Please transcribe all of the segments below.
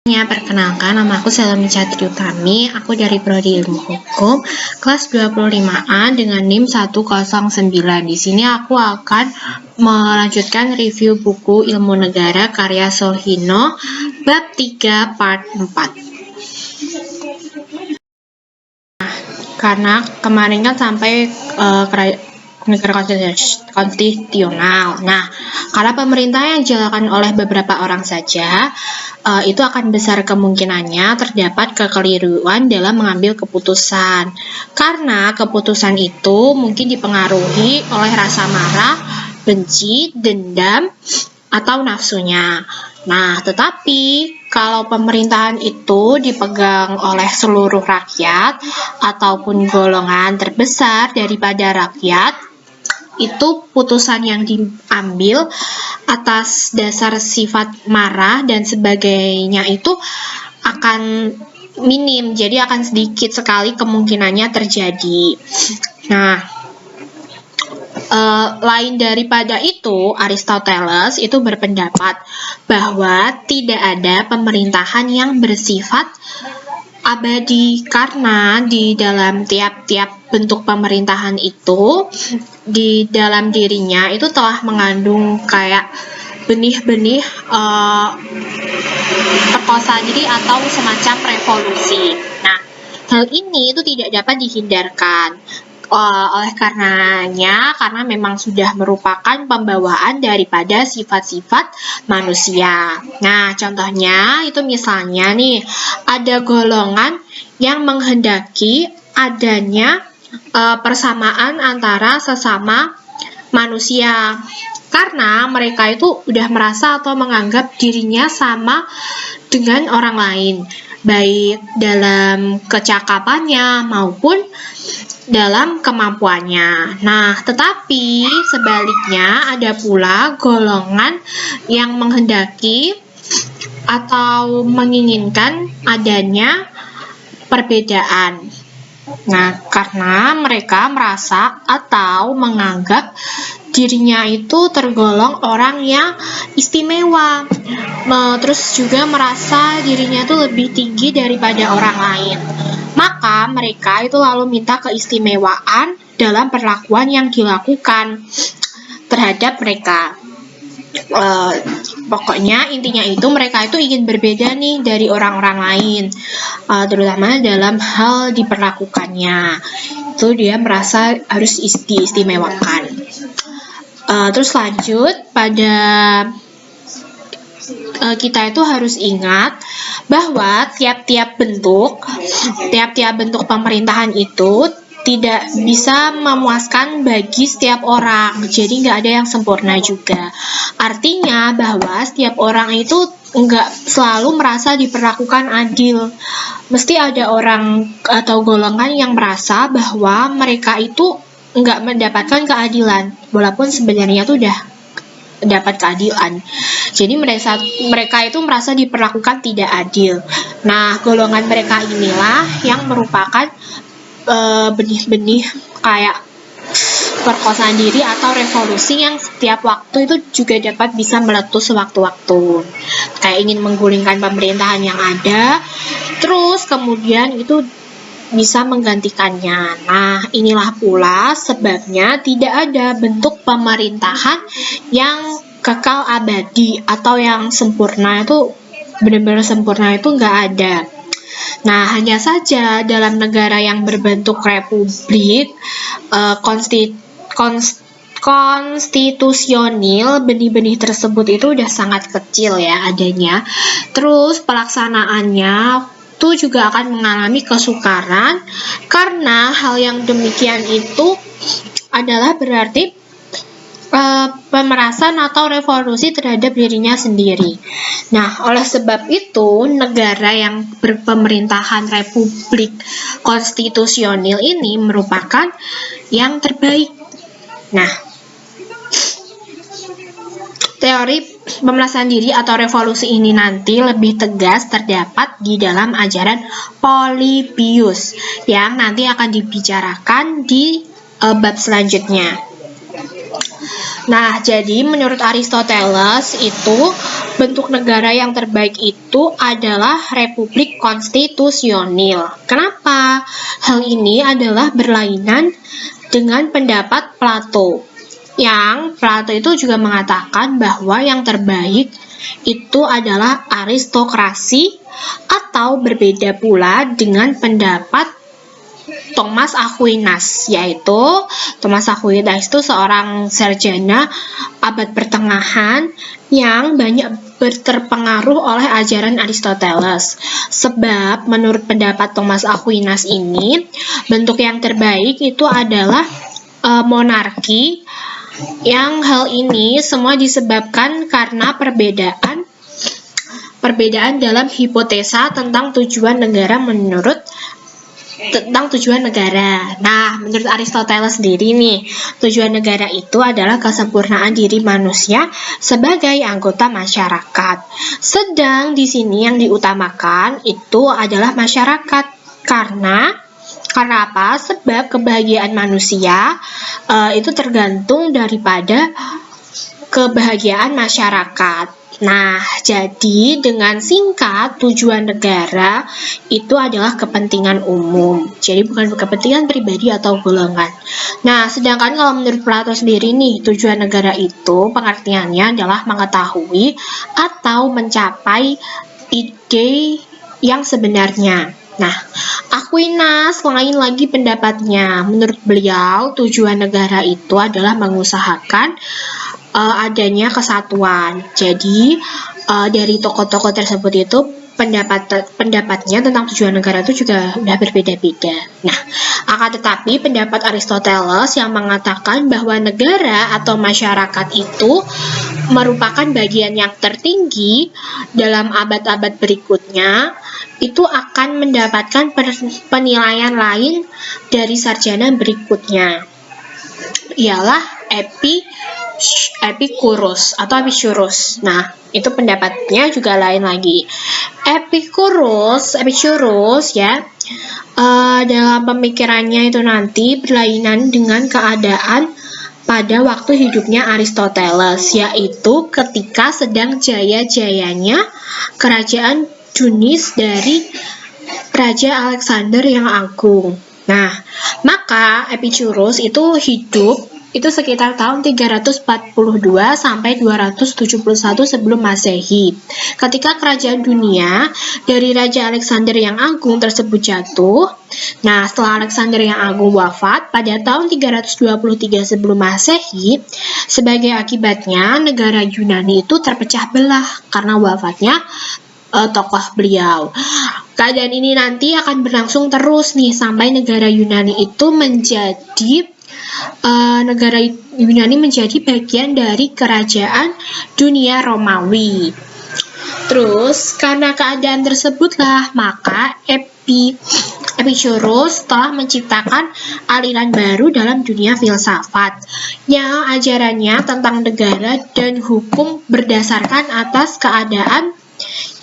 Perkenalkan, nama aku Selami Catri Utami, aku dari Prodi Ilmu Hukum, kelas 25A dengan NIM 109. Di sini aku akan melanjutkan review buku Ilmu Negara karya Sohino, bab 3 part 4. Karena kemarin kan sampai negara konstitusional. Nah, karena pemerintah yang dijalankan oleh beberapa orang saja, itu akan besar kemungkinannya terdapat kekeliruan dalam mengambil keputusan. Karena keputusan itu mungkin dipengaruhi oleh rasa marah, benci, dendam, atau nafsunya. Nah, tetapi kalau pemerintahan itu dipegang oleh seluruh rakyat ataupun golongan terbesar daripada rakyat, itu putusan yang diambil atas dasar sifat marah dan sebagainya itu akan minim, jadi akan sedikit sekali kemungkinannya terjadi. Nah, lain daripada itu, Aristoteles itu berpendapat bahwa tidak ada pemerintahan yang bersifat abadi, karena di dalam tiap-tiap bentuk pemerintahan itu, di dalam dirinya itu telah mengandung kayak benih-benih perkosaan diri atau semacam revolusi. Nah, hal ini itu tidak dapat dihindarkan. Oleh karenanya, karena memang sudah merupakan pembawaan daripada sifat-sifat manusia. Nah, contohnya itu misalnya nih, ada golongan yang menghendaki adanya persamaan antara sesama manusia, karena mereka itu udah merasa atau menganggap dirinya sama dengan orang lain, baik dalam kecakapannya maupun dalam kemampuannya. Nah, tetapi sebaliknya ada pula golongan yang menghendaki atau menginginkan adanya perbedaan. Nah, karena mereka merasa atau menganggap dirinya itu tergolong orang yang istimewa, terus juga merasa dirinya itu lebih tinggi daripada orang lain. Maka mereka itu lalu minta keistimewaan dalam perlakuan yang dilakukan terhadap mereka. Pokoknya intinya itu mereka itu ingin berbeda nih dari orang-orang lain, terutama dalam hal diperlakukannya. Itu dia merasa harus diistimewakan. Terus lanjut pada kita itu harus ingat bahwa tiap-tiap bentuk pemerintahan itu tidak bisa memuaskan bagi setiap orang, jadi nggak ada yang sempurna juga. Artinya bahwa setiap orang itu nggak selalu merasa diperlakukan adil. Mesti ada orang atau golongan yang merasa bahwa mereka itu nggak mendapatkan keadilan, walaupun sebenarnya itu udah dapat keadilan. Jadi mereka itu merasa diperlakukan tidak adil. Nah, golongan mereka inilah yang merupakan benih-benih kayak perkosaan diri atau revolusi yang setiap waktu itu juga dapat bisa meletus sewaktu-waktu. Kayak ingin menggulingkan pemerintahan yang ada, terus kemudian itu bisa menggantikannya. Nah, inilah pula sebabnya tidak ada bentuk pemerintahan yang kekal abadi atau yang sempurna, itu benar-benar sempurna itu nggak ada. Nah, hanya saja dalam negara yang berbentuk republik konstitusional, benih-benih tersebut itu udah sangat kecil ya adanya. Terus pelaksanaannya itu juga akan mengalami kesukaran, karena hal yang demikian itu adalah berarti pemerasan atau revolusi terhadap dirinya sendiri. Nah, oleh sebab itu, negara yang berpemerintahan republik konstitusional ini merupakan yang terbaik. Nah, teori pemerasan diri atau revolusi ini nanti lebih tegas terdapat di dalam ajaran Polybius yang nanti akan dibicarakan di bab selanjutnya. Nah, jadi menurut Aristoteles itu bentuk negara yang terbaik itu adalah republik konstitusional. Kenapa? Hal ini adalah berlainan dengan pendapat Plato. Yang Plato itu juga mengatakan bahwa yang terbaik itu adalah aristokrasi, atau berbeda pula dengan pendapat Thomas Aquinas, yaitu Thomas Aquinas itu seorang sarjana abad pertengahan yang banyak terpengaruh oleh ajaran Aristoteles. Sebab menurut pendapat Thomas Aquinas ini, bentuk yang terbaik itu adalah monarki, yang hal ini semua disebabkan karena perbedaan dalam hipotesa tentang tujuan negara Nah, menurut Aristoteles sendiri nih, tujuan negara itu adalah kesempurnaan diri manusia sebagai anggota masyarakat. Sedang di sini yang diutamakan itu adalah masyarakat. Karena apa? Sebab kebahagiaan manusia itu tergantung daripada kebahagiaan masyarakat. Nah, jadi dengan singkat, tujuan negara itu adalah kepentingan umum. Jadi bukan kepentingan pribadi atau golongan. Nah, sedangkan kalau menurut Plato sendiri nih, tujuan negara itu pengertiannya adalah mengetahui atau mencapai ide yang sebenarnya. Nah, Aquinas lain lagi pendapatnya. Menurut beliau, tujuan negara itu adalah mengusahakan adanya kesatuan. Jadi dari tokoh-tokoh tersebut itu pendapatnya tentang tujuan negara itu juga udah berbeda-beda. Nah, akan tetapi pendapat Aristoteles yang mengatakan bahwa negara atau masyarakat itu merupakan bagian yang tertinggi dalam abad-abad berikutnya, itu akan mendapatkan penilaian lain dari sarjana berikutnya, ialah Epicurus atau Epicurus. Nah, itu pendapatnya juga lain lagi. Epicurus ya, dalam pemikirannya itu nanti berlainan dengan keadaan pada waktu hidupnya Aristoteles, yaitu ketika sedang jaya-jayanya kerajaan Tunis dari Raja Alexander yang Agung. Nah, maka Epicurus itu hidup itu sekitar tahun 342 sampai 271 sebelum Masehi. Ketika kerajaan dunia dari Raja Alexander yang Agung tersebut jatuh. Nah, setelah Alexander yang Agung wafat pada tahun 323 sebelum Masehi, sebagai akibatnya negara Yunani itu terpecah belah karena wafatnya tokoh beliau. Keadaan ini nanti akan berlangsung terus nih sampai negara Yunani itu menjadi bagian dari kerajaan dunia Romawi. Terus karena keadaan tersebutlah maka Epicurus telah menciptakan aliran baru dalam dunia filsafat yang ajarannya tentang negara dan hukum berdasarkan atas keadaan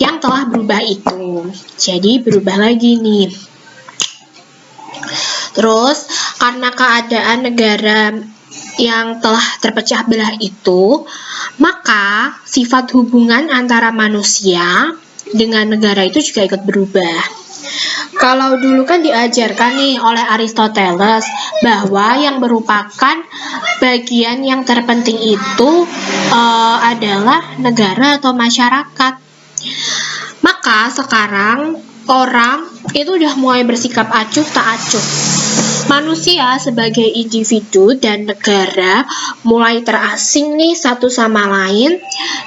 yang telah berubah itu. Jadi berubah lagi nih. Terus karena keadaan negara yang telah terpecah belah itu, maka sifat hubungan antara manusia dengan negara itu juga ikut berubah. Kalau dulu kan diajarkan nih oleh Aristoteles bahwa yang merupakan bagian yang terpenting itu adalah negara atau masyarakat. Maka sekarang orang itu udah mulai bersikap acuh tak acuh. Manusia sebagai individu dan negara mulai terasing nih satu sama lain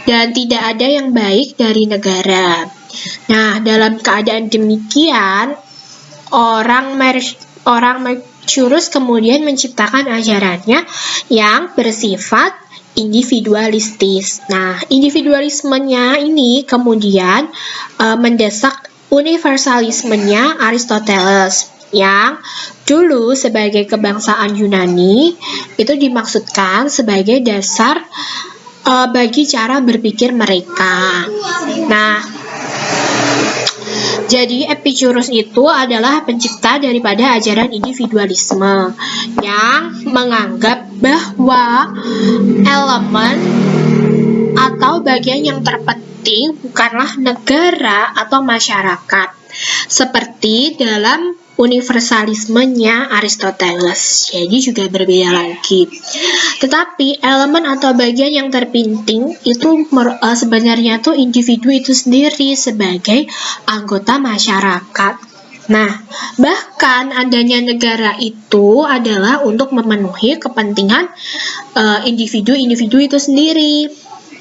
dan tidak ada yang baik dari negara. Nah, dalam keadaan demikian, orang Epicurus kemudian menciptakan ajarannya yang bersifat individualistis. Nah, individualismenya ini kemudian mendesak universalismenya Aristoteles yang dulu sebagai kebangsaan Yunani itu dimaksudkan sebagai dasar bagi cara berpikir mereka. Nah, jadi Epicurus itu adalah pencipta daripada ajaran individualisme yang menganggap bahwa elemen atau bagian yang terpenting bukanlah negara atau masyarakat, seperti dalam universalismenya Aristoteles. Jadi juga berbeda lagi. Tetapi elemen atau bagian yang terpenting itu sebenarnya tuh individu itu sendiri sebagai anggota masyarakat. Nah, bahkan adanya negara itu adalah untuk memenuhi kepentingan individu-individu itu sendiri.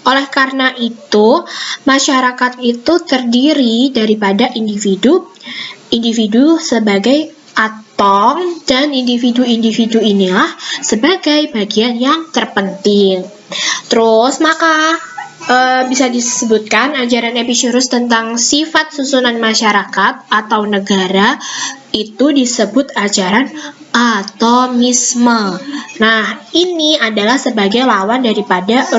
Oleh karena itu, masyarakat itu terdiri daripada individu sebagai atom, dan individu-individu inilah sebagai bagian yang terpenting. Terus maka bisa disebutkan ajaran Epicurus tentang sifat susunan masyarakat atau negara itu disebut ajaran atomisme. Nah, ini adalah sebagai lawan daripada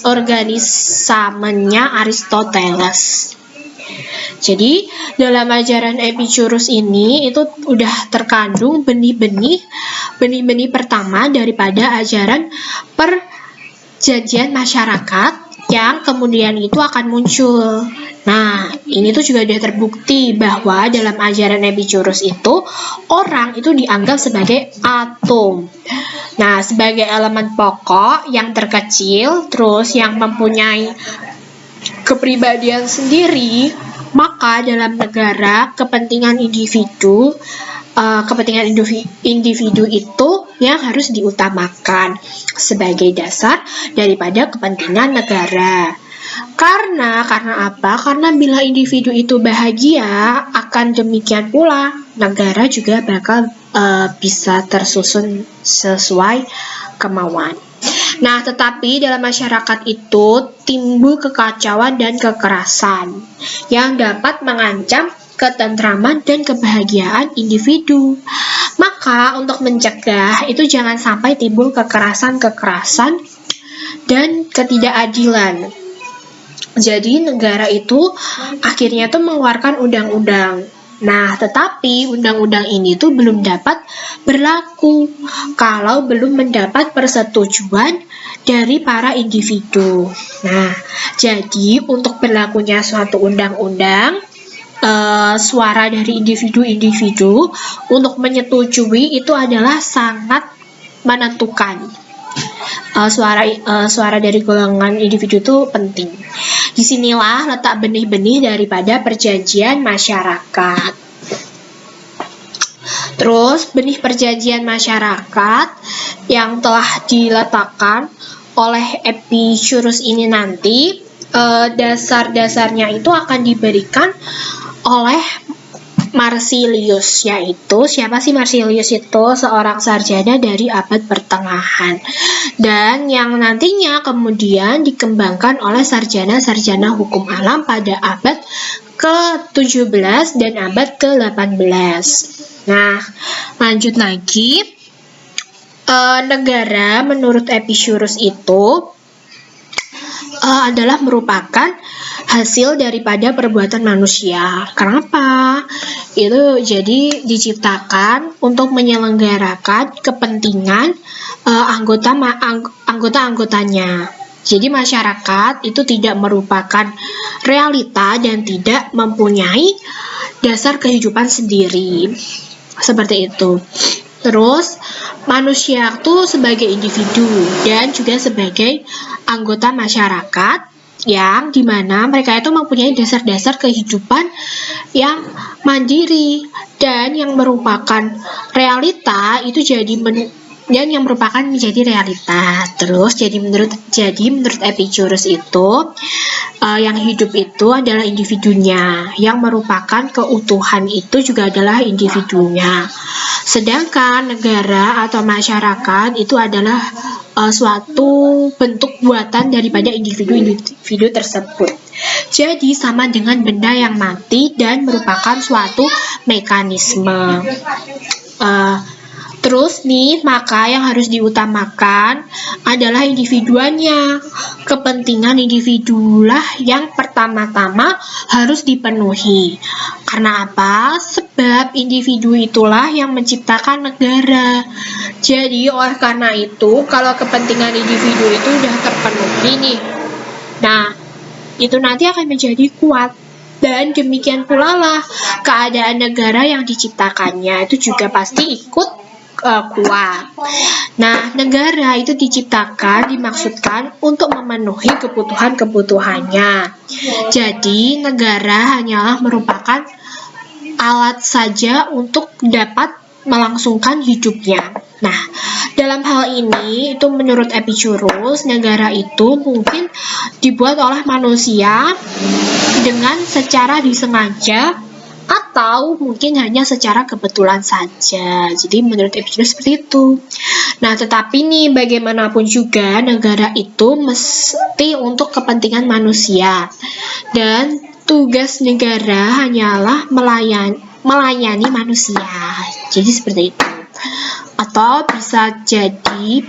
organismenya Aristoteles. Jadi, dalam ajaran Epicurus ini itu udah terkandung benih-benih pertama daripada ajaran perjanjian masyarakat yang kemudian itu akan muncul. Nah, ini tuh juga sudah terbukti bahwa dalam ajaran Epicurus itu orang itu dianggap sebagai atom. Nah, sebagai elemen pokok yang terkecil, terus yang mempunyai kepribadian sendiri, maka dalam negara kepentingan individu itu yang harus diutamakan sebagai dasar daripada kepentingan negara. Karena apa? Karena bila individu itu bahagia, akan demikian pula negara juga bakal bisa tersusun sesuai kemauan. Nah, tetapi dalam masyarakat itu timbul kekacauan dan kekerasan yang dapat mengancam ketentraman dan kebahagiaan individu. Maka untuk mencegah itu jangan sampai timbul kekerasan dan ketidakadilan. Jadi negara itu akhirnya tuh mengeluarkan undang-undang. Nah, tetapi undang-undang ini tuh belum dapat berlaku kalau belum mendapat persetujuan dari para individu. Nah, jadi untuk berlakunya suatu undang-undang, suara dari individu-individu untuk menyetujui itu adalah sangat menentukan. Suara dari golongan individu itu penting. Disinilah letak benih-benih daripada perjanjian masyarakat. Terus benih perjanjian masyarakat yang telah diletakkan oleh Epicurus ini nanti dasar-dasarnya itu akan diberikan oleh Marsilius, yaitu siapa sih Marsilius itu? Seorang sarjana dari abad pertengahan, dan yang nantinya kemudian dikembangkan oleh sarjana-sarjana hukum alam pada abad ke-17 dan abad ke-18. Nah, lanjut lagi. Negara menurut Epicurus itu adalah merupakan hasil daripada perbuatan manusia. Kenapa? Itu jadi diciptakan untuk menyelenggarakan kepentingan anggota-anggotanya. Jadi masyarakat itu tidak merupakan realita dan tidak mempunyai dasar kehidupan sendiri. Seperti itu. Terus manusia itu sebagai individu dan juga sebagai anggota masyarakat yang dimana mereka itu mempunyai dasar-dasar kehidupan yang mandiri dan yang merupakan realita itu yang merupakan menjadi realita. Terus jadi menurut Epicurus itu yang hidup itu adalah individunya, yang merupakan keutuhan itu juga adalah individunya. Sedangkan negara atau masyarakat itu adalah suatu bentuk buatan daripada individu tersebut. Jadi sama dengan benda yang mati dan merupakan suatu mekanisme. Terus nih, maka yang harus diutamakan adalah individuanya. Kepentingan individulah yang pertama-tama harus dipenuhi. Karena apa? Sebab individu itulah yang menciptakan negara. Jadi, oleh karena itu, kalau kepentingan individu itu sudah terpenuhi nih, nah, itu nanti akan menjadi kuat. Dan demikian pula lah keadaan negara yang diciptakannya itu juga pasti ikut kuat. Nah, negara itu dimaksudkan untuk memenuhi kebutuhan-kebutuhannya. Jadi, negara hanyalah merupakan alat saja untuk dapat melangsungkan hidupnya. Nah, dalam hal ini, itu menurut Epicurus, negara itu mungkin dibuat oleh manusia dengan secara disengaja atau mungkin hanya secara kebetulan saja. Jadi menurut Epicurus seperti itu. Nah, tetapi nih bagaimanapun juga negara itu mesti untuk kepentingan manusia. Dan tugas negara hanyalah melayani manusia. Jadi seperti itu. Atau bisa jadi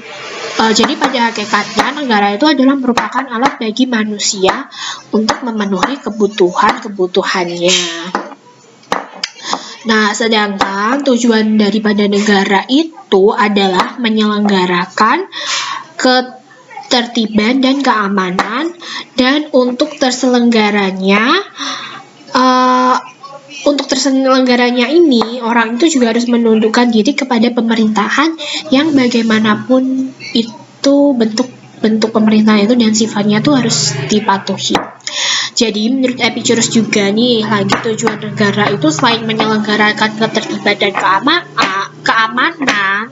pada hakikatnya negara itu adalah merupakan alat bagi manusia untuk memenuhi kebutuhannya. Nah, sedangkan tujuan daripada negara itu adalah menyelenggarakan ketertiban dan keamanan, dan untuk terselenggaranya ini, orang itu juga harus menundukkan diri kepada pemerintahan yang bagaimanapun itu bentuk pemerintahan itu dan sifatnya itu harus dipatuhi. Jadi menurut Epicurus juga nih, lagi tujuan negara itu selain menyelenggarakan ketertiban dan keamanan,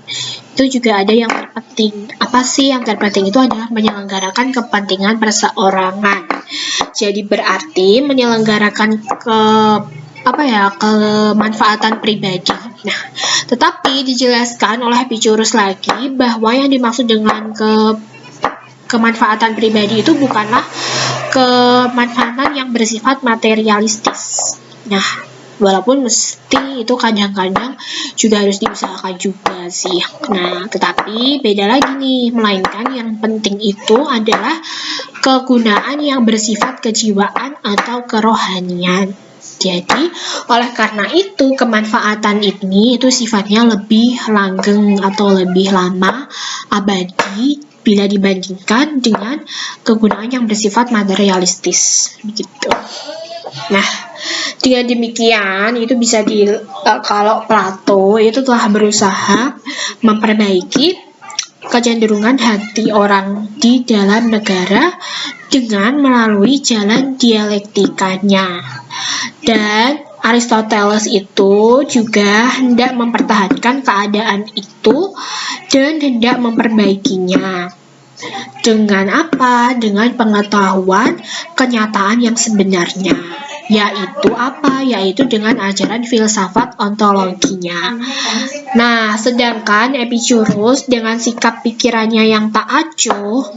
itu juga ada yang terpenting. Apa sih yang terpenting? Itu adalah menyelenggarakan kepentingan perseorangan. Jadi berarti menyelenggarakan kemanfaatan pribadi. Nah, tetapi dijelaskan oleh Epicurus lagi bahwa yang dimaksud dengan kemanfaatan pribadi itu bukanlah kemanfaatan yang bersifat materialistis. Nah, walaupun mesti itu kadang-kadang juga harus diusahakan juga sih. Nah, tetapi beda lagi nih, melainkan yang penting itu adalah kegunaan yang bersifat kejiwaan atau kerohanian. Jadi, oleh karena itu, kemanfaatan ini itu sifatnya lebih langgeng atau lebih lama, abadi, bila dibandingkan dengan kegunaan yang bersifat materialistis. Begitu. Nah, dengan demikian, itu bisa kalau Plato itu telah berusaha memperbaiki kecenderungan hati orang di dalam negara dengan melalui jalan dialektikanya. Dan Aristoteles itu juga hendak mempertahankan keadaan itu dan hendak memperbaikinya. Dengan apa? Dengan pengetahuan kenyataan yang sebenarnya. Yaitu apa? Yaitu dengan ajaran filsafat ontologinya. Nah, sedangkan Epicurus dengan sikap pikirannya yang tak acuh,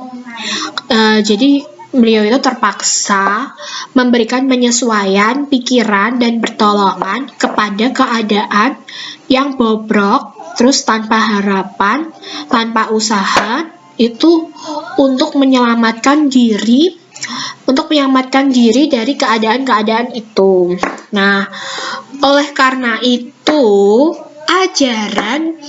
jadi beliau itu terpaksa memberikan penyesuaian pikiran dan pertolongan kepada keadaan yang bobrok, terus tanpa harapan, tanpa usaha, itu untuk menyelamatkan diri dari keadaan-keadaan itu. Nah, oleh karena itu ajaran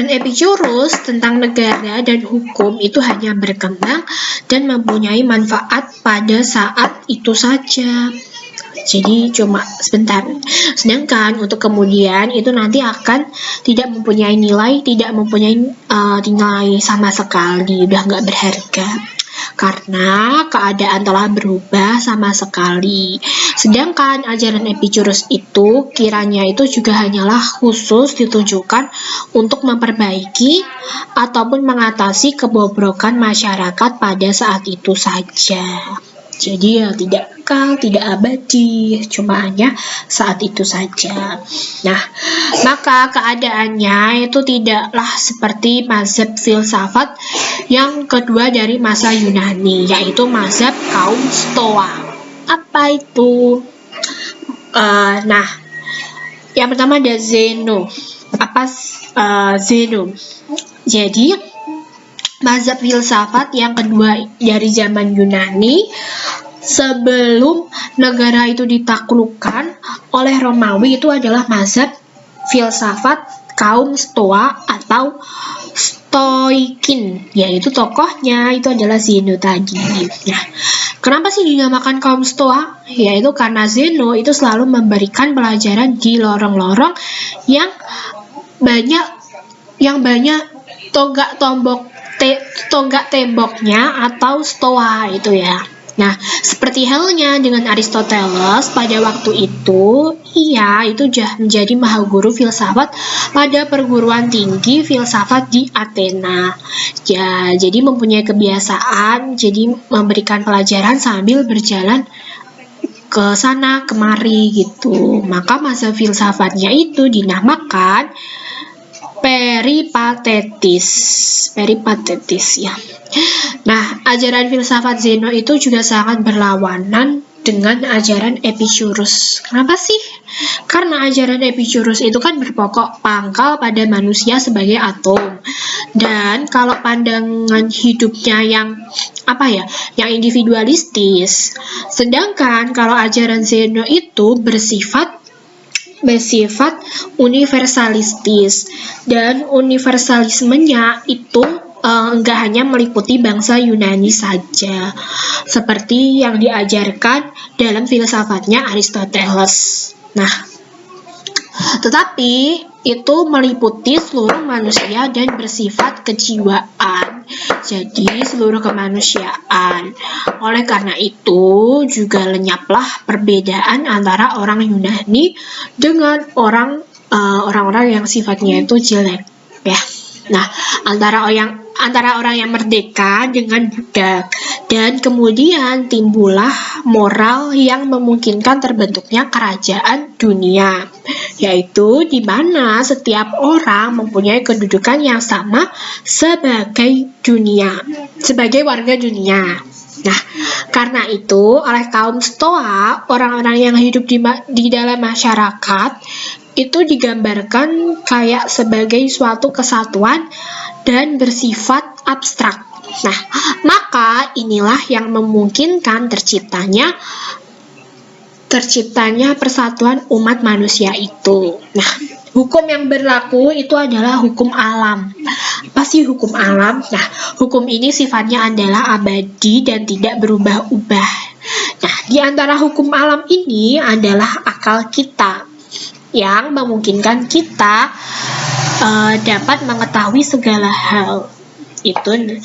Epicurus tentang negara dan hukum itu hanya berkembang dan mempunyai manfaat pada saat itu saja. Jadi cuma sebentar. Sedangkan untuk kemudian itu nanti akan tidak mempunyai nilai sama sekali, udah nggak berharga. Karena keadaan telah berubah sama sekali. Sedangkan ajaran Epicurus itu kiranya itu juga hanyalah khusus ditujukan untuk memperbaiki ataupun mengatasi kebobrokan masyarakat pada saat itu saja. Jadi ya tidak kekal, tidak abadi, cuma hanya saat itu saja. Nah, maka keadaannya itu tidaklah seperti mazhab filsafat yang kedua dari masa Yunani, yaitu mazhab kaum Stoa. Apa itu? Yang pertama ada Zeno. Apa Zeno? Jadi mazhab filsafat yang kedua dari zaman Yunani sebelum negara itu ditaklukkan oleh Romawi itu adalah mazhab filsafat kaum Stoa atau Stoikin, yaitu tokohnya itu adalah Zeno tadi. Nah, kenapa sih dinamakan kaum Stoa? Yaitu karena Zeno itu selalu memberikan pelajaran di lorong-lorong yang banyak tonggak temboknya atau stoa itu ya. Nah, seperti halnya dengan Aristoteles pada waktu itu, ia itu menjadi mahaguru filsafat pada perguruan tinggi filsafat di Athena. Ya, jadi mempunyai kebiasaan jadi memberikan pelajaran sambil berjalan ke sana kemari gitu. Maka masa filsafatnya itu dinamakan peripatetis ya. Nah, ajaran filsafat Zeno itu juga sangat berlawanan dengan ajaran Epicurus. Kenapa sih? Karena ajaran Epicurus itu kan berpokok pangkal pada manusia sebagai atom. Dan kalau pandangan hidupnya yang yang individualistis. Sedangkan kalau ajaran Zeno itu bersifat universalistis, dan universalismenya itu enggak hanya meliputi bangsa Yunani saja, seperti yang diajarkan dalam filsafatnya Aristoteles. Nah, tetapi itu meliputi seluruh manusia dan bersifat kejiwaan, jadi seluruh kemanusiaan. Oleh karena itu juga lenyaplah perbedaan antara orang Yunani dengan orang-orang yang sifatnya itu jelek ya. Nah, antara orang yang merdeka dengan budak, dan kemudian timbullah moral yang memungkinkan terbentuknya kerajaan dunia, yaitu di mana setiap orang mempunyai kedudukan yang sama sebagai warga dunia. Nah, karena itu oleh kaum Stoa, orang-orang yang hidup di dalam masyarakat itu digambarkan kayak sebagai suatu kesatuan dan bersifat abstrak. Nah, maka inilah yang memungkinkan terciptanya persatuan umat manusia itu. Nah, hukum yang berlaku itu adalah hukum alam. Apa sih hukum alam? Nah, hukum ini sifatnya adalah abadi dan tidak berubah-ubah. Nah, di antara hukum alam ini adalah akal kita yang memungkinkan kita dapat mengetahui segala hal itu,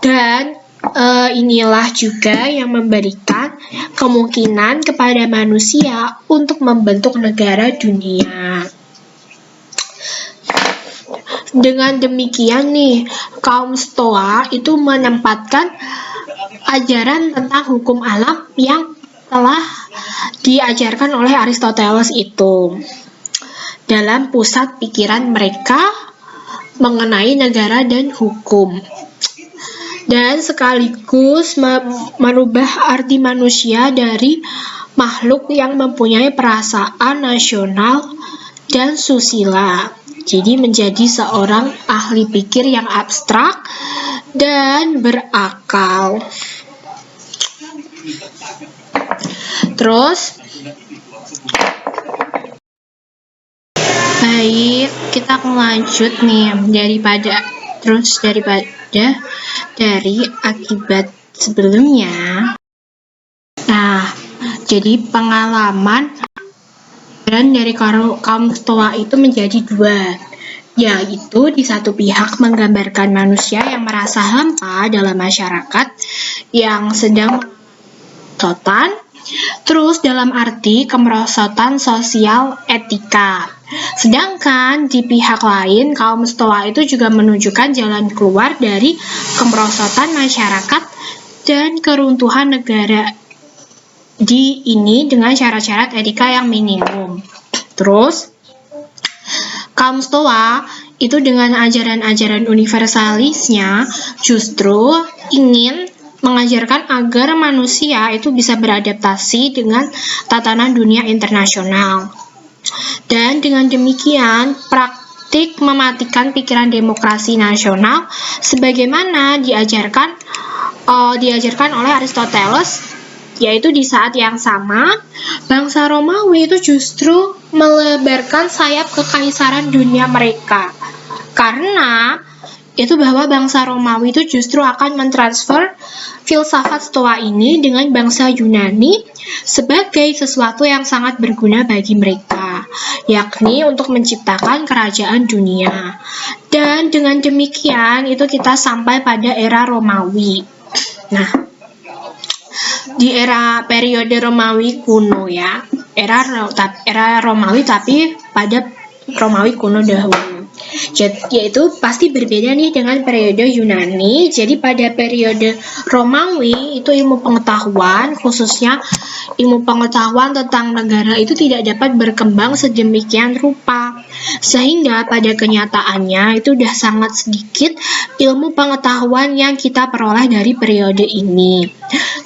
dan inilah juga yang memberikan kemungkinan kepada manusia untuk membentuk negara dunia. Dengan demikian nih, kaum Stoa itu menempatkan ajaran tentang hukum alam yang telah diajarkan oleh Aristoteles itu dalam pusat pikiran mereka mengenai negara dan hukum, dan sekaligus merubah arti manusia dari makhluk yang mempunyai perasaan nasional dan susila, jadi menjadi seorang ahli pikir yang abstrak dan berakal. Terus baik, kita akan lanjut nih dari akibat sebelumnya. Nah, jadi pengalaman dari kaum Stoa itu menjadi dua, yaitu di satu pihak menggambarkan manusia yang merasa hampa dalam masyarakat yang sedang merosotan, terus dalam arti kemerosotan sosial etika. Sedangkan di pihak lain, kaum Stoa itu juga menunjukkan jalan keluar dari kemerosotan masyarakat dan keruntuhan negara ini dengan syarat-syarat etika yang minimum. Terus, kaum Stoa itu dengan ajaran-ajaran universalisnya justru ingin mengajarkan agar manusia itu bisa beradaptasi dengan tatanan dunia internasional. Dan dengan demikian, praktik mematikan pikiran demokrasi nasional sebagaimana diajarkan oleh Aristoteles, yaitu di saat yang sama, bangsa Romawi itu justru melebarkan sayap kekaisaran dunia mereka. Karena itu bahwa bangsa Romawi itu justru akan mentransfer filsafat Stoa ini dengan bangsa Yunani sebagai sesuatu yang sangat berguna bagi mereka, yakni untuk menciptakan kerajaan dunia. Dan dengan demikian itu kita sampai pada era Romawi. Nah, di era periode Romawi kuno ya, era Romawi tapi pada Romawi kuno dahulu. Yaitu pasti berbeda nih dengan periode Yunani. Jadi pada periode Romawi itu ilmu pengetahuan, khususnya ilmu pengetahuan tentang negara itu tidak dapat berkembang sedemikian rupa. Sehingga pada kenyataannya itu sudah sangat sedikit ilmu pengetahuan yang kita peroleh dari periode ini.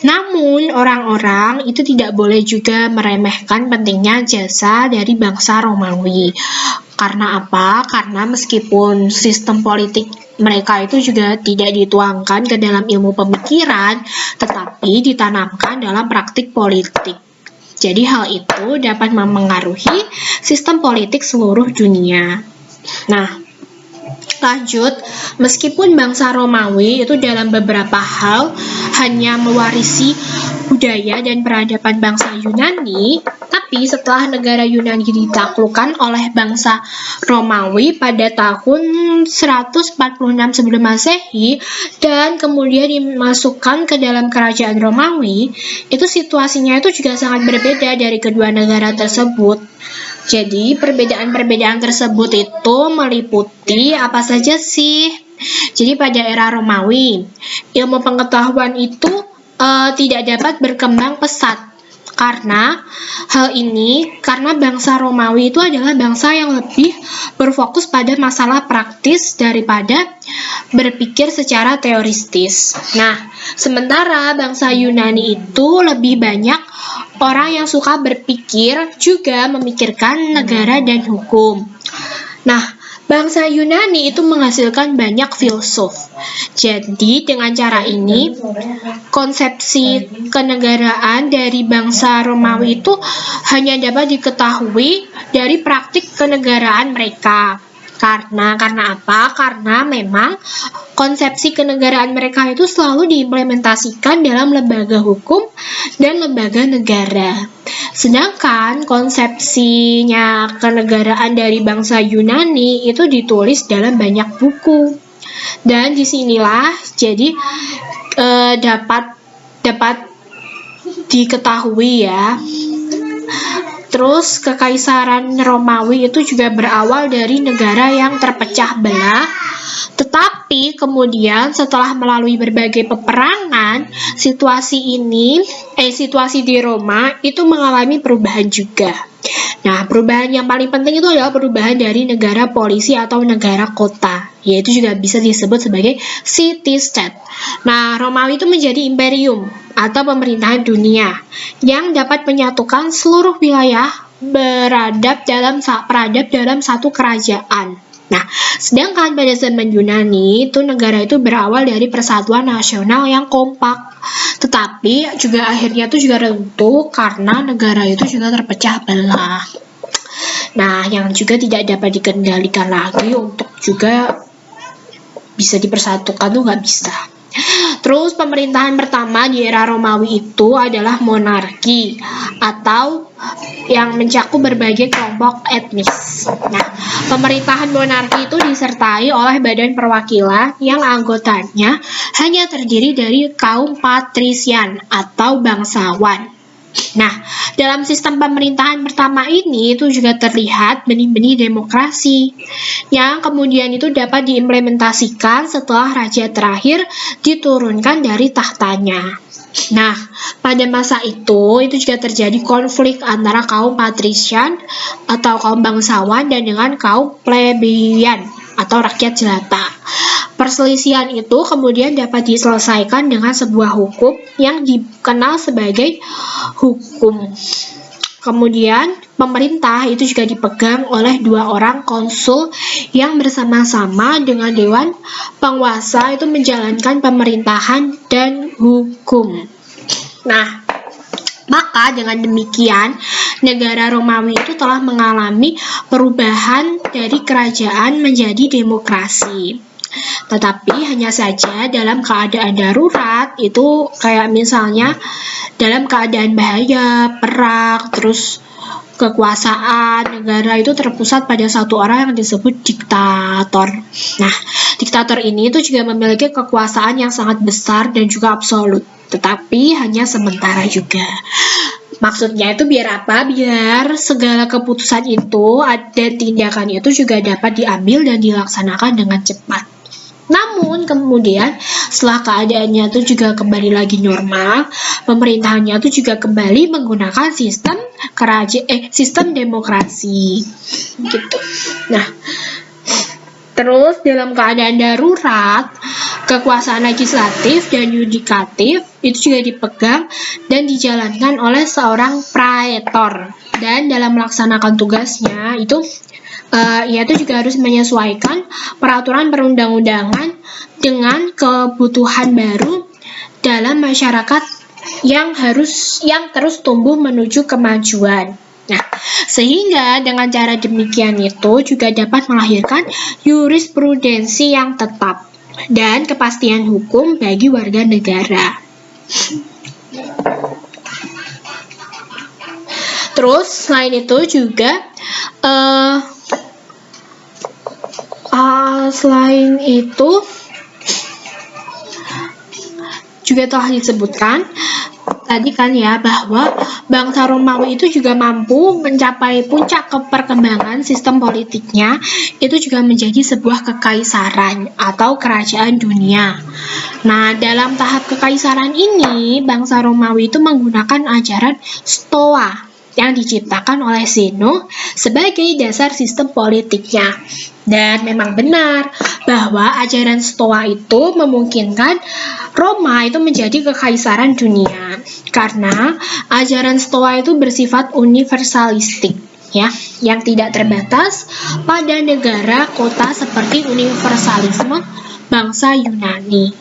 Namun orang-orang itu tidak boleh juga meremehkan pentingnya jasa dari bangsa Romawi. Karena apa? Karena meskipun sistem politik mereka itu juga tidak dituangkan ke dalam ilmu pemikiran, tetapi ditanamkan dalam praktik politik. Jadi hal itu dapat memengaruhi sistem politik seluruh dunia. Nah, lanjut, meskipun bangsa Romawi itu dalam beberapa hal hanya mewarisi budaya dan peradaban bangsa Yunani, tapi setelah negara Yunani ditaklukkan oleh bangsa Romawi pada tahun 146 sebelum Masehi dan kemudian dimasukkan ke dalam kerajaan Romawi, itu situasinya itu juga sangat berbeda dari kedua negara tersebut. Jadi perbedaan-perbedaan tersebut itu meliputi apa saja sih? Jadi pada era Romawi, ilmu pengetahuan itu tidak dapat berkembang pesat. Karena bangsa Romawi itu adalah bangsa yang lebih berfokus pada masalah praktis daripada berpikir secara teoristis. Nah, sementara bangsa Yunani itu lebih banyak orang yang suka berpikir, juga memikirkan negara dan hukum. Nah, bangsa Yunani itu menghasilkan banyak filsuf. Jadi, dengan cara ini, konsepsi kenegaraan dari bangsa Romawi itu hanya dapat diketahui dari praktik kenegaraan mereka. Karena apa? Karena memang konsepsi kenegaraan mereka itu selalu diimplementasikan dalam lembaga hukum dan lembaga negara. Sedangkan konsepsinya kenegaraan dari bangsa Yunani itu ditulis dalam banyak buku. Dan disinilah jadi dapat diketahui ya. Terus kekaisaran Romawi itu juga berawal dari negara yang terpecah belah, tetapi kemudian setelah melalui berbagai peperangan, situasi di Roma itu mengalami perubahan juga. Nah, perubahan yang paling penting itu adalah perubahan dari negara polisi atau negara kota, yaitu juga bisa disebut sebagai city-state. Nah, Romawi itu menjadi imperium atau pemerintahan dunia yang dapat menyatukan seluruh wilayah beradab dalam satu kerajaan. Nah, sedangkan pada zaman Yunani itu negara itu berawal dari persatuan nasional yang kompak, tetapi juga akhirnya itu juga runtuh karena negara itu juga terpecah belah. Nah, yang juga tidak dapat dikendalikan lagi untuk juga bisa dipersatukan tuh nggak bisa. Terus pemerintahan pertama di era Romawi itu adalah monarki atau yang mencakup berbagai kelompok etnis. Nah, pemerintahan monarki itu disertai oleh badan perwakilan yang anggotanya hanya terdiri dari kaum patrisian atau bangsawan. Nah, dalam sistem pemerintahan pertama ini itu juga terlihat benih-benih demokrasi yang kemudian itu dapat diimplementasikan setelah raja terakhir diturunkan dari tahtanya. Nah, pada masa itu juga terjadi konflik antara kaum patrisian atau kaum bangsawan dan dengan kaum plebeian atau rakyat jelata. Perselisihan itu kemudian dapat diselesaikan dengan sebuah hukum yang dikenal sebagai hukum. Kemudian pemerintah itu juga dipegang oleh 2 orang konsul yang bersama-sama dengan dewan penguasa itu menjalankan pemerintahan dan hukum. Nah, maka dengan demikian negara Romawi itu telah mengalami perubahan dari kerajaan menjadi demokrasi. Tetapi hanya saja dalam keadaan darurat itu kayak misalnya dalam keadaan bahaya, perang, terus kekuasaan negara itu terpusat pada satu orang yang disebut diktator. Nah, diktator ini itu juga memiliki kekuasaan yang sangat besar dan juga absolut, tetapi hanya sementara juga. Maksudnya itu biar apa? Biar segala keputusan itu dan tindakan itu juga dapat diambil dan dilaksanakan dengan cepat. Namun kemudian setelah keadaannya itu juga kembali lagi normal, pemerintahannya itu juga kembali menggunakan sistem demokrasi gitu. Nah, terus dalam keadaan darurat, kekuasaan legislatif dan yudikatif itu juga dipegang dan dijalankan oleh seorang praetor, dan dalam melaksanakan tugasnya itu ia itu juga harus menyesuaikan peraturan perundang-undangan dengan kebutuhan baru dalam masyarakat yang terus tumbuh menuju kemajuan. Nah, sehingga dengan cara demikian itu juga dapat melahirkan jurisprudensi yang tetap dan kepastian hukum bagi warga negara. Terus selain itu juga selain itu juga telah disebutkan tadi kan ya bahwa bangsa Romawi itu juga mampu mencapai puncak perkembangan sistem politiknya itu juga menjadi sebuah kekaisaran atau kerajaan dunia. Nah, dalam tahap kekaisaran ini bangsa Romawi itu menggunakan ajaran Stoa yang diciptakan oleh Zeno sebagai dasar sistem politiknya. Dan memang benar bahwa ajaran Stoa itu memungkinkan Roma itu menjadi kekaisaran dunia karena ajaran Stoa itu bersifat universalistik ya, yang tidak terbatas pada negara kota seperti universalisme bangsa Yunani.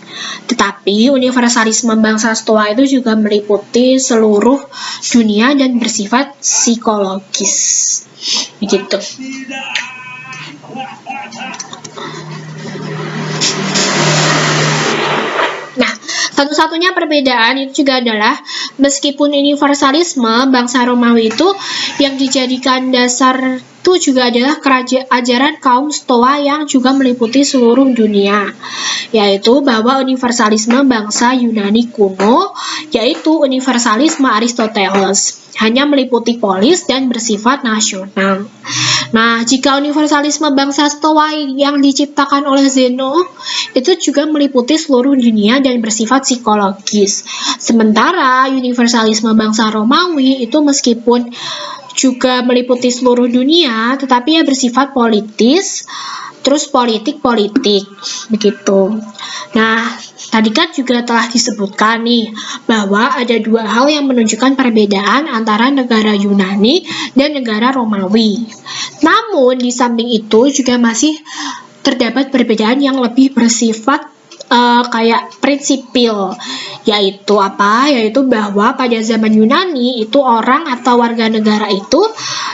Tetapi universalisme bangsa Stoa itu juga meliputi seluruh dunia dan bersifat psikologis. Begitu. Nah, satu-satunya perbedaan itu juga adalah meskipun universalisme bangsa Romawi itu yang dijadikan dasar itu juga adalah ajaran kaum Stoa yang juga meliputi seluruh dunia, yaitu bahwa universalisme bangsa Yunani kuno, yaitu universalisme Aristoteles, hanya meliputi polis dan bersifat nasional. Nah, jika universalisme bangsa Stoa yang diciptakan oleh Zeno itu juga meliputi seluruh dunia dan bersifat psikologis. Sementara universalisme bangsa Romawi itu meskipun juga meliputi seluruh dunia, tetapi ya bersifat politis, terus politik begitu. Nah, tadi kan juga telah disebutkan nih bahwa ada 2 hal yang menunjukkan perbedaan antara negara Yunani dan negara Romawi. Namun di samping itu juga masih terdapat perbedaan yang lebih bersifat kayak prinsipil, yaitu bahwa pada zaman Yunani itu orang atau warga negara itu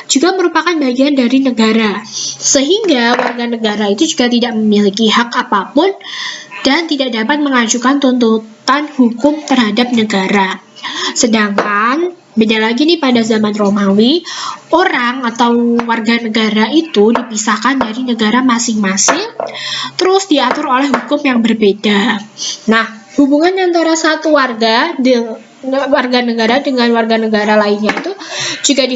juga merupakan bagian dari negara, sehingga warga negara itu juga tidak memiliki hak apapun dan tidak dapat mengajukan tuntutan hukum terhadap negara. Sedangkan beda lagi nih pada zaman Romawi, orang atau warga negara itu dipisahkan dari negara masing-masing, terus diatur oleh hukum yang berbeda. Nah, hubungan antara satu warga negara dengan warga negara lainnya itu juga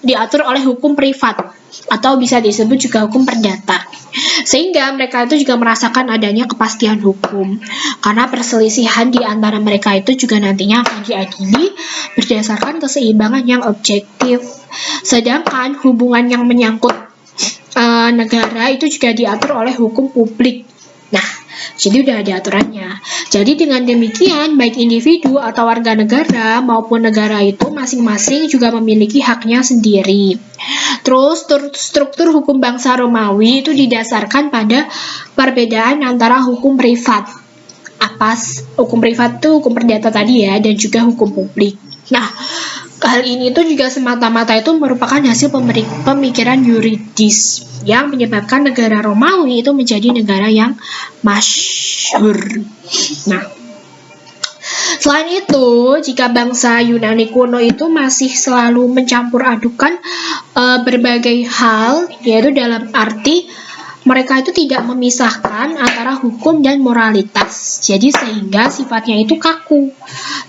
diatur oleh hukum privat atau bisa disebut juga hukum perdata. Sehingga mereka itu juga merasakan adanya kepastian hukum karena perselisihan di antara mereka itu juga nantinya akan diadili berdasarkan keseimbangan yang objektif. Sedangkan hubungan yang menyangkut negara itu juga diatur oleh hukum publik. Nah, Jadi udah ada aturannya. Jadi dengan demikian, baik individu atau warga negara maupun negara itu masing-masing juga memiliki haknya sendiri. Terus struktur hukum bangsa Romawi itu didasarkan pada perbedaan antara hukum privat. Hukum privat itu hukum perdata tadi ya, dan juga hukum publik. Nah, hal ini tuh juga semata-mata itu merupakan hasil pemikiran yuridis yang menyebabkan negara Romawi itu menjadi negara yang masyhur. Nah, selain itu, jika bangsa Yunani kuno itu masih selalu mencampur adukan berbagai hal, yaitu dalam arti mereka itu tidak memisahkan antara hukum dan moralitas. Jadi sehingga sifatnya itu kaku.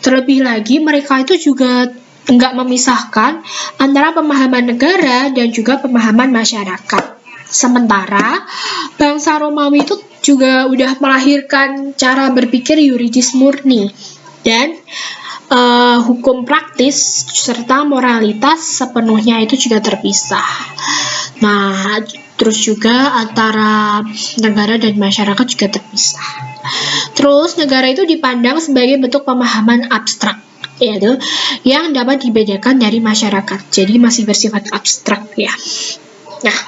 Terlebih lagi mereka itu juga nggak memisahkan antara pemahaman negara dan juga pemahaman masyarakat. Sementara bangsa Romawi itu juga udah melahirkan cara berpikir yuridis murni dan hukum praktis serta moralitas sepenuhnya itu juga terpisah. Nah, terus juga antara negara dan masyarakat juga terpisah. Terus negara itu dipandang sebagai bentuk pemahaman abstrak, yaitu yang dapat dibedakan dari masyarakat. Jadi masih bersifat abstrak ya. Nah,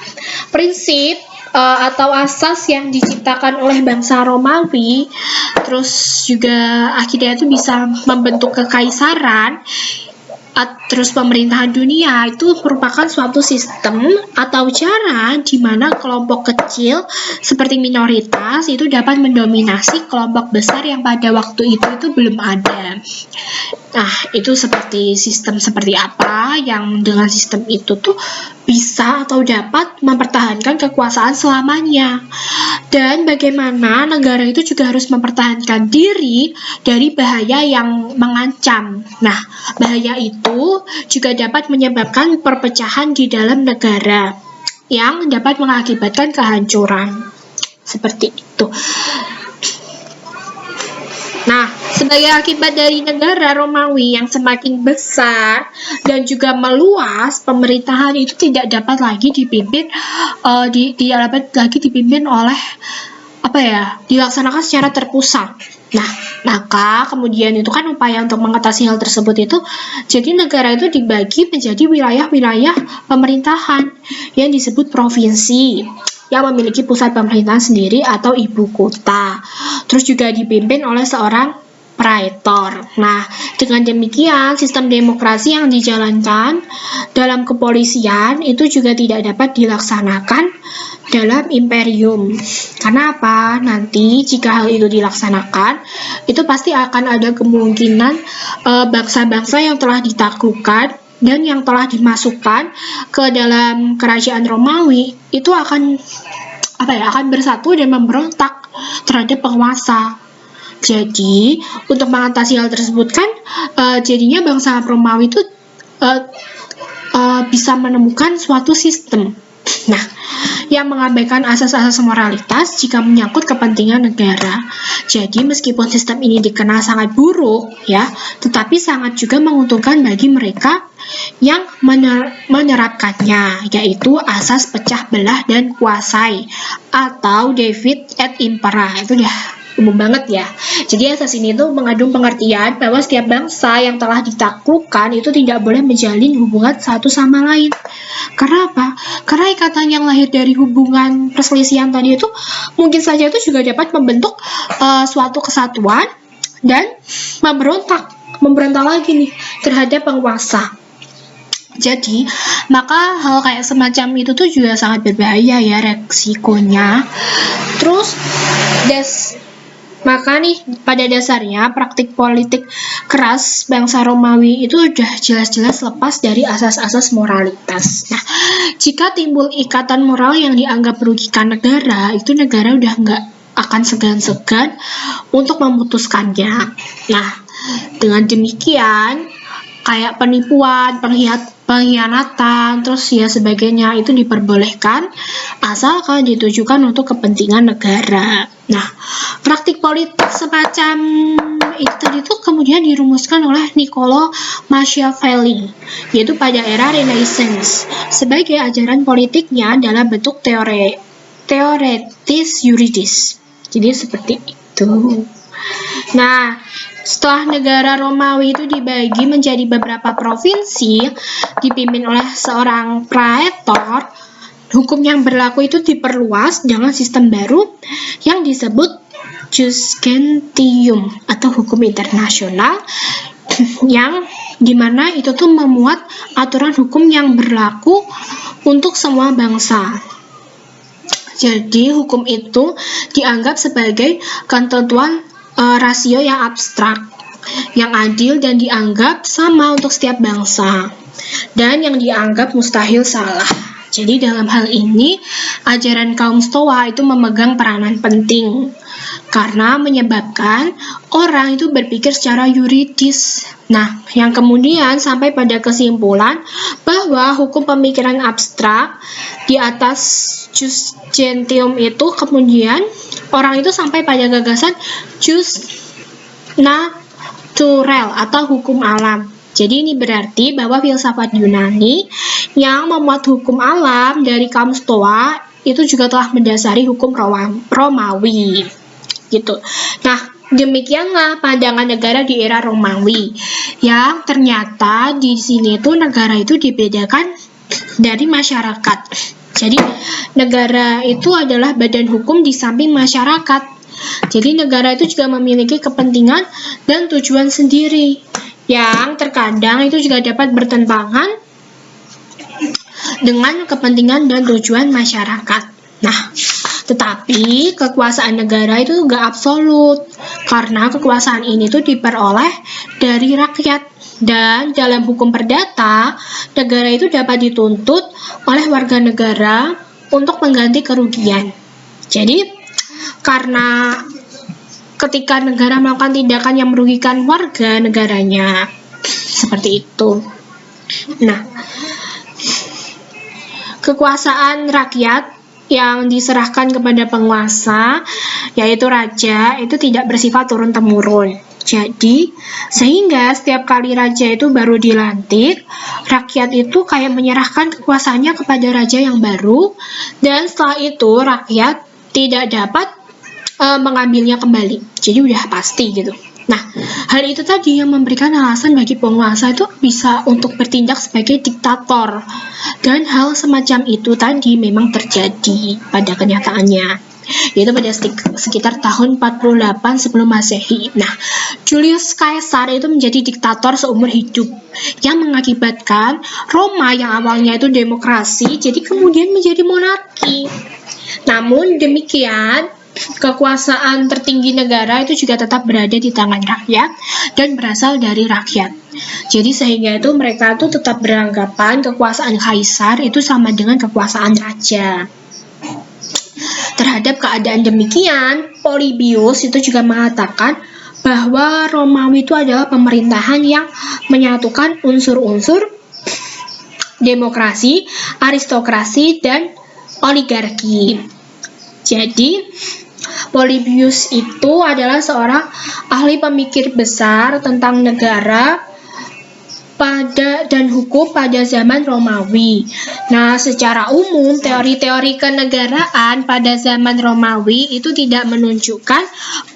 prinsip atau asas yang diciptakan oleh bangsa Romawi, terus juga akhirnya itu bisa membentuk kekaisaran, terus pemerintahan dunia itu merupakan suatu sistem atau cara di mana kelompok kecil seperti minoritas itu dapat mendominasi kelompok besar yang pada waktu itu belum ada. Nah, itu sistem seperti apa yang dengan sistem itu tuh bisa atau dapat mempertahankan kekuasaan selamanya. Dan bagaimana negara itu juga harus mempertahankan diri dari bahaya yang mengancam. Nah, bahaya itu juga dapat menyebabkan perpecahan di dalam negara yang dapat mengakibatkan kehancuran. Seperti itu. Nah, sebagai akibat dari negara Romawi yang semakin besar dan juga meluas, pemerintahan itu tidak dapat lagi dipimpin oleh dilaksanakan secara terpusat. Nah, maka kemudian itu kan upaya untuk mengatasi hal tersebut itu, jadi negara itu dibagi menjadi wilayah-wilayah pemerintahan yang disebut provinsi, yang memiliki pusat pemerintahan sendiri atau ibu kota. Terus juga dipimpin oleh seorang praetor. Nah, dengan demikian sistem demokrasi yang dijalankan dalam kepolisian itu juga tidak dapat dilaksanakan dalam imperium. Karena apa? Nanti jika hal itu dilaksanakan, itu pasti akan ada kemungkinan bangsa-bangsa yang telah ditaklukkan dan yang telah dimasukkan ke dalam kerajaan Romawi itu akan bersatu dan memberontak terhadap penguasa. Jadi untuk mengatasi hal tersebut kan jadinya bangsa Romawi itu bisa menemukan suatu sistem. Nah, yang mengabaikan asas-asas moralitas jika menyangkut kepentingan negara. Jadi meskipun sistem ini dikenal sangat buruk ya, tetapi sangat juga menguntungkan bagi mereka yang menerapkannya, yaitu asas pecah belah dan kuasai atau divide et impera. Itu udah umum banget ya. Jadi asas ini tuh mengandung pengertian bahwa setiap bangsa yang telah ditaklukkan itu tidak boleh menjalin hubungan satu sama lain. Karena apa? Karena ikatan yang lahir dari hubungan perselisihan tadi itu mungkin saja itu juga dapat membentuk suatu kesatuan dan memberontak lagi nih terhadap penguasa. Jadi, maka hal kayak semacam itu tuh juga sangat berbahaya ya resikonya. Terus maka nih pada dasarnya praktik politik keras bangsa Romawi itu udah jelas-jelas lepas dari asas-asas moralitas. Nah, jika timbul ikatan moral yang dianggap merugikan negara, itu negara udah nggak akan segan-segan untuk memutuskannya. Nah, dengan demikian kayak penipuan, pengkhianatan, terus ya sebagainya itu diperbolehkan asalkan ditujukan untuk kepentingan negara. Nah, praktik politik semacam itu tadi tuh kemudian dirumuskan oleh Niccolo Machiavelli, yaitu pada era Renaissance, sebagai ajaran politiknya dalam bentuk teoretis yuridis. Jadi seperti itu. Nah, setelah negara Romawi itu dibagi menjadi beberapa provinsi, dipimpin oleh seorang praetor, hukum yang berlaku itu diperluas dengan sistem baru yang disebut Jus Gentium atau hukum internasional, yang dimana itu tuh memuat aturan hukum yang berlaku untuk semua bangsa. Jadi hukum itu dianggap sebagai ketentuan rasio yang abstrak, yang adil dan dianggap sama untuk setiap bangsa, dan yang dianggap mustahil salah. Jadi dalam hal ini, ajaran kaum Stoa itu memegang peranan penting, karena menyebabkan orang itu berpikir secara yuridis. Nah, yang kemudian sampai pada kesimpulan bahwa hukum pemikiran abstrak di atas Jus Gentium itu, kemudian orang itu sampai pada gagasan Jus Natural atau hukum alam. Jadi ini berarti bahwa filsafat Yunani yang memuat hukum alam dari kaum Stoa itu juga telah mendasari hukum Romawi. Gitu. Nah, demikianlah pandangan negara di era Romawi, yang ternyata di sini tuh negara itu dibedakan dari masyarakat. Jadi negara itu adalah badan hukum di samping masyarakat. Jadi negara itu juga memiliki kepentingan dan tujuan sendiri, yang terkadang itu juga dapat bertentangan dengan kepentingan dan tujuan masyarakat. Nah, tetapi kekuasaan negara itu nggak absolut, karena kekuasaan ini tuh diperoleh dari rakyat. Dan dalam hukum perdata, negara itu dapat dituntut oleh warga negara untuk mengganti kerugian. Jadi, karena ketika negara melakukan tindakan yang merugikan warga negaranya, seperti itu. Nah, kekuasaan rakyat yang diserahkan kepada penguasa, yaitu raja, itu tidak bersifat turun-temurun. Jadi, sehingga setiap kali raja itu baru dilantik, rakyat itu kayak menyerahkan kekuasaannya kepada raja yang baru, dan setelah itu rakyat tidak dapat mengambilnya kembali. Jadi udah pasti gitu. Nah, hal itu tadi yang memberikan alasan bagi penguasa itu bisa untuk bertindak sebagai diktator. Dan hal semacam itu tadi memang terjadi pada kenyataannya, yaitu pada sekitar tahun 48 sebelum Masehi. Nah, Julius Caesar itu menjadi diktator seumur hidup, yang mengakibatkan Roma yang awalnya itu demokrasi, jadi kemudian menjadi monarki. Namun demikian, kekuasaan tertinggi negara itu juga tetap berada di tangan rakyat dan berasal dari rakyat. Jadi sehingga itu mereka itu tetap beranggapan kekuasaan kaisar itu sama dengan kekuasaan raja. Terhadap keadaan demikian, Polybius itu juga mengatakan bahwa Romawi itu adalah pemerintahan yang menyatukan unsur-unsur demokrasi, aristokrasi, dan oligarki. Jadi, Polybius itu adalah seorang ahli pemikir besar tentang negara dan hukum pada zaman Romawi. Nah, secara umum teori-teori kenegaraan pada zaman Romawi itu tidak menunjukkan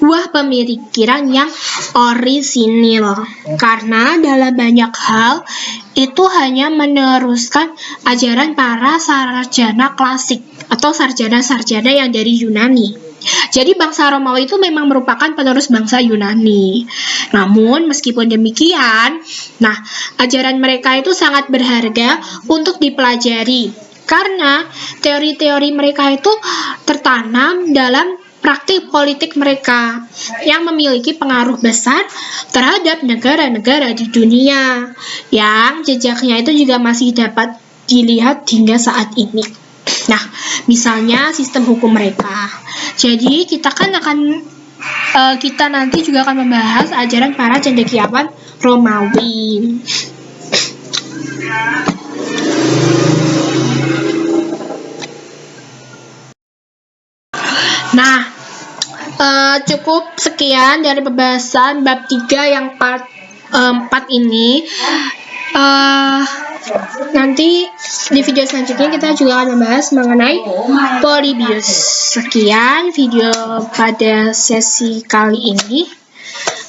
buah pemikiran yang orisinil, karena dalam banyak hal itu hanya meneruskan ajaran para sarjana klasik atau sarjana-sarjana yang dari Yunani. Jadi bangsa Romawi itu memang merupakan penerus bangsa Yunani. Namun meskipun demikian, nah ajaran mereka itu sangat berharga untuk dipelajari, karena teori-teori mereka itu tertanam dalam praktik politik mereka yang memiliki pengaruh besar terhadap negara-negara di dunia, yang jejaknya itu juga masih dapat dilihat hingga saat ini. Nah, misalnya sistem hukum mereka. Jadi kita nanti juga akan membahas ajaran para cendekiawan Romawi. Nah, cukup sekian dari pembahasan bab 3 yang part 4 ini. Nanti Di video selanjutnya kita juga akan membahas mengenai Polybius. Sekian video pada sesi kali ini.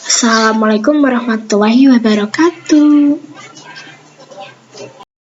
Assalamualaikum warahmatullahi wabarakatuh.